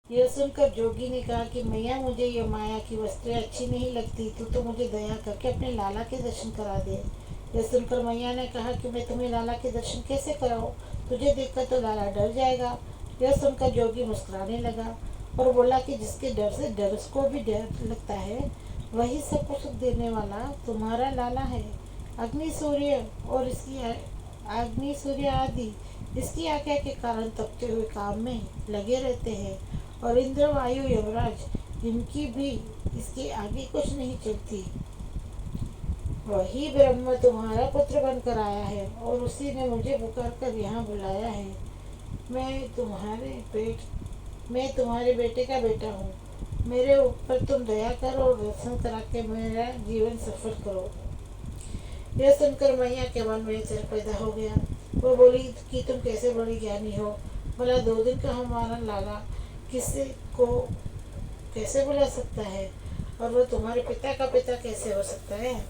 यह सुनकर जोगी ने कहा कि मैया, मुझे यह माया की वस्तुएं अच्छी नहीं लगती, तू तो मुझे दया करके अपने लाला के दर्शन करा दे। यह सुनकर मैया ने कहा कि मैं तुम्हें लाला के दर्शन कैसे कराऊं, तुझे देखकर तो लाला डर जाएगा। यह सुनकर जोगी मुस्कुराने लगा और बोला कि जिसके डर से डर उसको भी डर लगता है, वही सबको सुख देने वाला तुम्हारा लाला है। अग्नि सूर्य और अग्नि सूर्य आदि इसकी आज्ञा के कारण तपते हुए काम में लगे रहते हैं, और इंद्र वायु यमराज इनकी भी इसके आगे कुछ नहीं चलती। वही ब्रह्म तुम्हारा पुत्र बनकर आया है और उसी ने मुझे पुकार कर यहाँ बुलाया है। मैं तुम्हारे बेटे का बेटा हूँ। मेरे ऊपर तुम दया करो और दर्शन करा के मेरा जीवन सफल करो। यह सुनकर मैया के मन में चर पैदा हो गया। वो बोली कि तुम कैसे बड़ी ज्ञानी हो, भला 2 दिन का हमारा लाला किसी को कैसे बुला सकता है, और वो तुम्हारे पिता का पिता कैसे हो सकता है।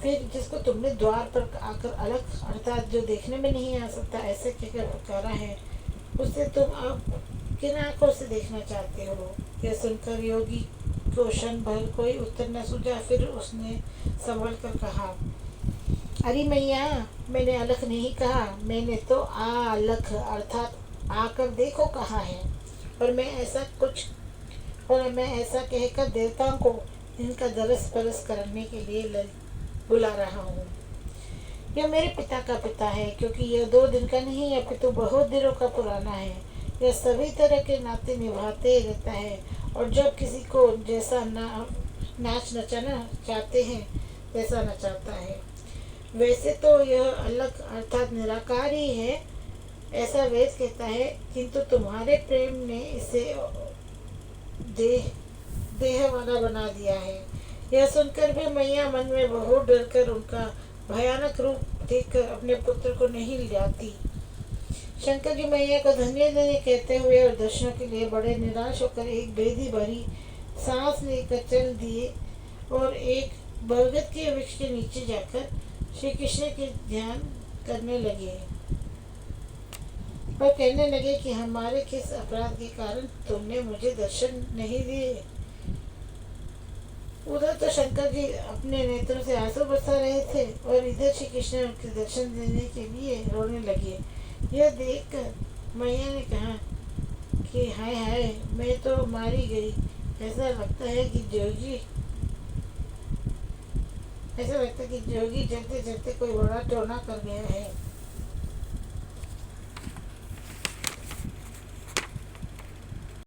फिर जिसको तुमने द्वार पर आकर अलग अर्थात जो देखने में नहीं आ सकता ऐसे कहकर पुकारा है, उससे तुम अब किन आंखों से देखना चाहते हो। यह सुनकर योगी को क्षण भर कोई उत्तर न सूझा। फिर उसने संभल कर कहा, अरे मैया, मैंने अलख नहीं कहा, मैंने तो अलख अर्थात आकर देखो कहा है। और मैं ऐसा कहकर देवताओं को इनका दरस परस करने के लिए बुला रहा हूँ। यह मेरे पिता का पिता है, क्योंकि यह 2 दिन का नहीं है अपितु बहुत दिनों का पुराना है। यह सभी तरह के नाते निभाते रहता है, और जब किसी को जैसा नाच नचाना चाहते हैं वैसा नचाता है। वैसे तो यह अलग अर्थात निराकार ही है, ऐसा वेद कहता है, किंतु तुम्हारे प्रेम ने इसे देह वाला बना दिया है। यह सुनकर भी मैया मन में बहुत डर कर उनका भयानक रूप देखकर अपने पुत्र को नहीं लाती। शंकर जी मैया को धन्य धन्य कहते हुए और दर्शनों के लिए बड़े निराश होकर एक बेदी भरी सांस लेकर चल दिए, और एक बरगद के वृक्ष के नीचे जाकर श्री कृष्ण के ध्यान करने लगे और कहने लगे कि हमारे किस अपराध के कारण तुमने मुझे दर्शन नहीं दिए। उधर तो शंकर जी अपने नेत्रों से आंसू बरसा रहे थे, और इधर श्री कृष्ण के दर्शन देने के लिए रोने लगे। यह देखकर मैया ने कहा कि हाय हाय, मैं तो मारी गई। ऐसा लगता है कि जोगी चलते चलते कोई बड़ा टोना कर गया है।